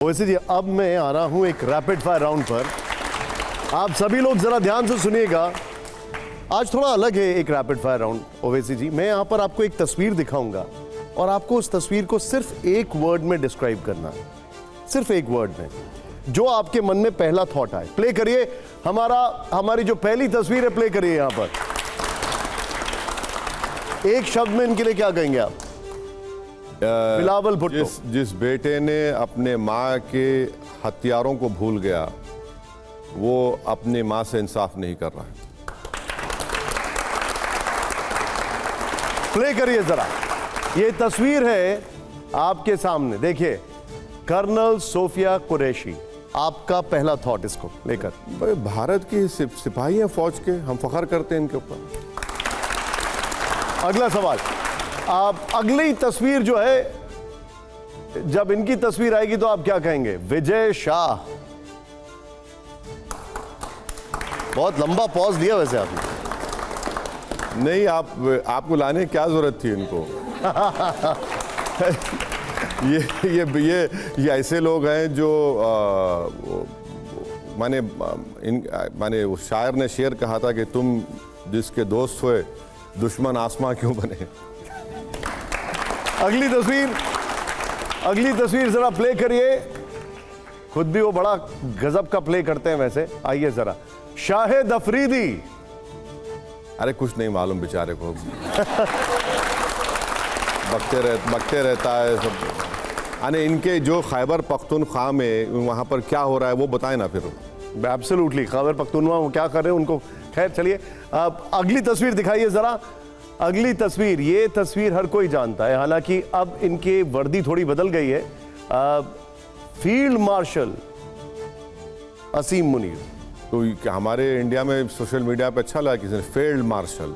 वैसे जी अब मैं आ रहा हूं एक रैपिड फायर राउंड पर। आप सभी लोग जरा ध्यान से सुनिएगा। आज थोड़ा अलग है एक रैपिड फायर राउंड। ओवैसी जी, मैं यहां पर आपको एक तस्वीर दिखाऊंगा और आपको उस तस्वीर को सिर्फ एक वर्ड में डिस्क्राइब करना है, सिर्फ एक वर्ड में, जो आपके मन में पहला थॉट आए। प्ले करिए। हमारी जो पहली तस्वीर है, प्ले करिए। यहां पर एक शब्द में इनके लिए क्या कहेंगे आप? बिलावल भुट्टो। जिस बेटे ने अपने माँ के हथियारों को भूल गया, वो अपनी माँ से इंसाफ नहीं कर रहा है। प्ले करिए जरा। ये तस्वीर है आपके सामने, देखिए, कर्नल सोफिया कुरैशी। आपका पहला थॉट इसको लेकर? भाई, भारत की सिपाही हैं फौज के, हम फख्र करते हैं इनके ऊपर। अगला सवाल। आप अगली तस्वीर जो है, जब इनकी तस्वीर आएगी तो आप क्या कहेंगे? विजय शाह। बहुत लंबा पॉज दिया वैसे आपने। नहीं, आपको लाने की क्या जरूरत थी इनको? ये ऐसे लोग हैं जो माने उस शायर ने शेर कहा था कि तुम जिसके दोस्त हुए दुश्मन आसमां क्यों बने। अगली तस्वीर जरा प्ले करिए। खुद भी वो बड़ा गजब का प्ले करते हैं वैसे। आइए जरा। शाहिद अफरीदी। अरे कुछ नहीं मालूम बेचारे को। बकते रहता है सब। अरे इनके जो खैबर पख्तूनख्वा में वहाँ पर क्या हो रहा है वो बताएं ना फिर। एब्सोल्युटली, खैबर पख्तूनख्वा वो क्या कर रहे हैं उनको, खैर चलिए। अगली तस्वीर दिखाइए जरा। अगली तस्वीर, ये तस्वीर हर कोई जानता है, हालांकि अब इनकी वर्दी थोड़ी बदल गई है। फील्ड मार्शल असीम मुनीर। तो हमारे इंडिया में सोशल मीडिया पे अच्छा लगा किसी ने फील्ड मार्शल।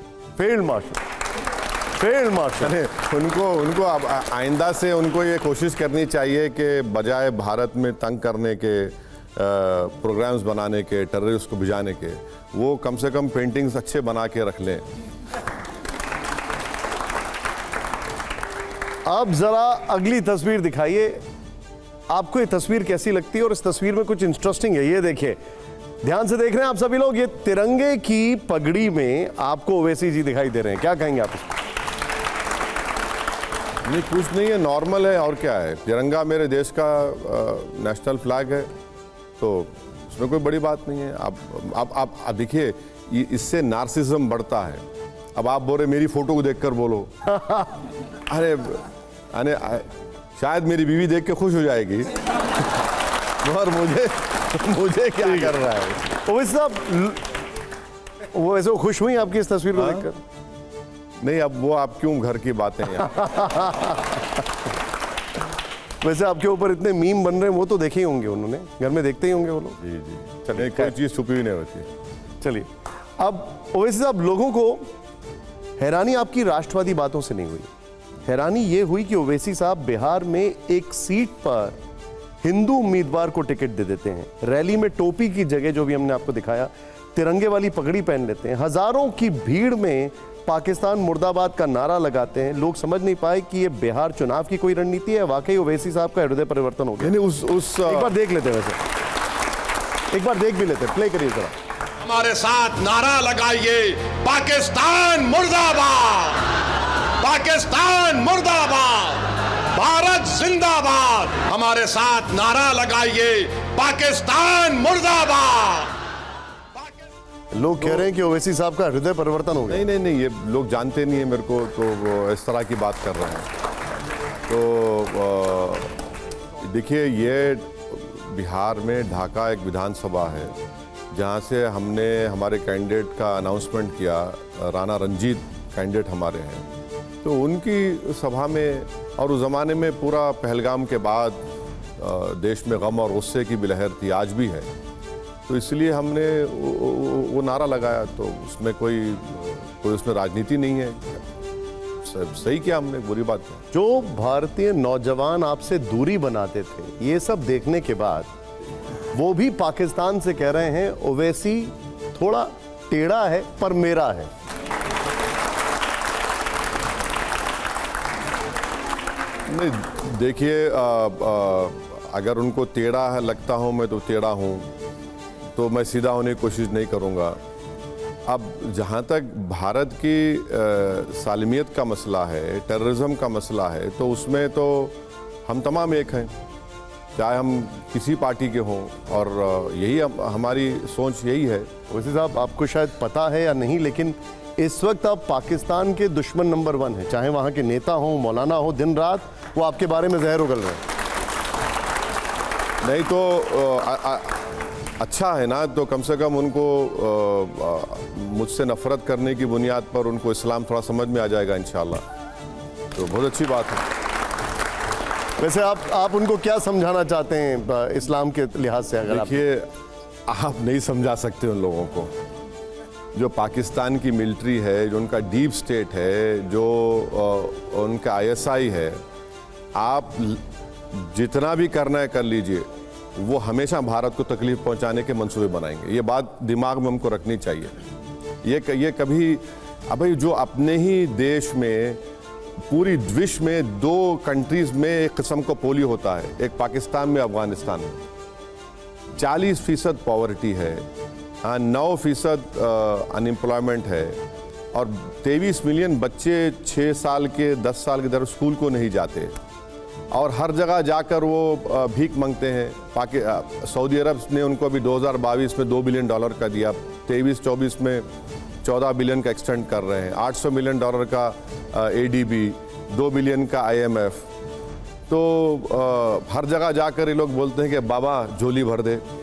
उनको अब आइंदा से उनको ये कोशिश करनी चाहिए कि बजाय भारत में तंग करने के, प्रोग्राम्स बनाने के, टेररिस्ट को भिजाने के, वो कम से कम पेंटिंग्स अच्छे बना के रख लें। अब जरा अगली तस्वीर दिखाइए। आपको ये तस्वीर कैसी लगती है? और इस तस्वीर में कुछ इंटरेस्टिंग है, ये देखिए, ध्यान से देख रहे हैं आप सभी लोग। ये तिरंगे की पगड़ी में आपको ओवैसी जी दिखाई दे रहे हैं, क्या कहेंगे आप इसको? नहीं, कुछ नहीं है, नॉर्मल है। और क्या है, तिरंगा मेरे देश का नेशनल फ्लैग है, तो उसमें कोई बड़ी बात नहीं है। आप देखिए, इससे नार्सिज्म बढ़ता है। अब आप बोल रहे मेरी फोटो को देखकर बोलो। अरे शायद मेरी बीवी देख के खुश हो जाएगी, और मुझे क्या कर रहा है? वो वैसे खुश हुई आपकी इस तस्वीर को देखकर? नहीं, अब वो आप क्यों घर की बातें हैं। वैसे आपके ऊपर इतने मीम बन रहे हैं, वो तो देखे ही होंगे उन्होंने, घर में देखते ही होंगे वो लोग। जी। चलिए, कोई चीज़ छुपी हुई नहीं होती। चलिए, अब ओवैसी साहब, लोगों को हैरानी आपकी राष्ट्रवादी बातों से नहीं हुई। हैरानी ये हुई कि ओवैसी साहब बिहार में एक सीट पर हिंदू उम्मीदवार को टिकट दे देते हैं। रैली में टोपी की जगह, जो भी हमने आपको दिखाया, तिरंगे वाली पगड़ी पहन लेते हैं। हजारों की भीड़ में पाकिस्तान मुर्दाबाद का नारा लगाते हैं। लोग समझ नहीं पाए कि ये बिहार चुनाव की कोई रणनीति है, वाकई ओवैसी साहब का हृदय परिवर्तन हो गया। एक बार देख लेते हैं, वैसे एक बार देख भी लेते हैं। प्ले करिए जरा। हमारे साथ नारा लगाइए, पाकिस्तान मुर्दाबाद, पाकिस्तान मुर्दाबाद, भारत जिंदाबाद। हमारे साथ नारा लगाइए, पाकिस्तान मुर्दाबाद। लोग कह रहे हैं कि ओवैसी साहब का हृदय परिवर्तन हो गया। नहीं, ये लोग जानते नहीं है मेरे को, तो वो इस तरह की बात कर रहे हैं। तो देखिए, ये बिहार में ढाका एक विधानसभा है, जहाँ से हमने हमारे कैंडिडेट का अनाउंसमेंट किया। राणा रंजीत कैंडिडेट हमारे हैं, तो उनकी सभा में, और उस ज़माने में पूरा पहलगाम के बाद देश में गम और गुस्से की भी लहर थी, आज भी है। तो इसलिए हमने वो नारा लगाया। तो उसमें कोई उसमें राजनीति नहीं है। सही किया हमने, बुरी बात क्या। जो भारतीय नौजवान आपसे दूरी बनाते थे, ये सब देखने के बाद वो भी पाकिस्तान से कह रहे हैं ओवैसी थोड़ा टेढ़ा है पर मेरा है। नहीं, देखिए, अगर उनको टेढ़ा है लगता हूँ मैं तो टेढ़ा हूँ, तो मैं सीधा होने की कोशिश नहीं करूँगा। अब जहाँ तक भारत की सालमियत का मसला है, टेररिज्म का मसला है, तो उसमें तो हम तमाम एक हैं, चाहे हम किसी पार्टी के हों, और यही हमारी सोच यही है। ओवैसी साहब, आपको शायद पता है या नहीं, लेकिन इस वक्त आप पाकिस्तान के दुश्मन नंबर 1 हैं। चाहे वहाँ के नेता हों, मौलाना हो, दिन रात वो आपके बारे में जहर उगल रहे हैं। नहीं तो अच्छा है ना, तो कम से कम उनको मुझसे नफरत करने की बुनियाद पर उनको इस्लाम थोड़ा समझ में आ जाएगा इंशाल्लाह, तो बहुत अच्छी बात है। वैसे आप उनको क्या समझाना चाहते हैं इस्लाम के लिहाज से? अगर देखिए, आप नहीं समझा सकते उन लोगों को। जो पाकिस्तान की मिलिट्री है, जो उनका डीप स्टेट है, जो उनका ISI है, आप जितना भी करना है कर लीजिए, वो हमेशा भारत को तकलीफ पहुंचाने के मंसूबे बनाएंगे। ये बात दिमाग में हमको रखनी चाहिए। ये कभी, अभी जो अपने ही देश में, पूरी विश्व में 2 कंट्रीज में एक किस्म का पोलियो होता है, एक पाकिस्तान में, अफगानिस्तान में। 40% पॉवर्टी है, 9% अनएम्प्लॉयमेंट है, और 23 मिलियन बच्चे 6 साल के 10 साल के दर स्कूल को नहीं जाते, और हर जगह जाकर वो भीख मांगते हैं। सऊदी अरब ने उनको अभी 2022 में $2 बिलियन का दिया, 23-24 में 14 बिलियन का एक्सटेंड कर रहे हैं, $800 मिलियन का ADB, $2 बिलियन का IMF। तो हर जगह जाकर ये लोग बोलते हैं कि बाबा झोली भर दे,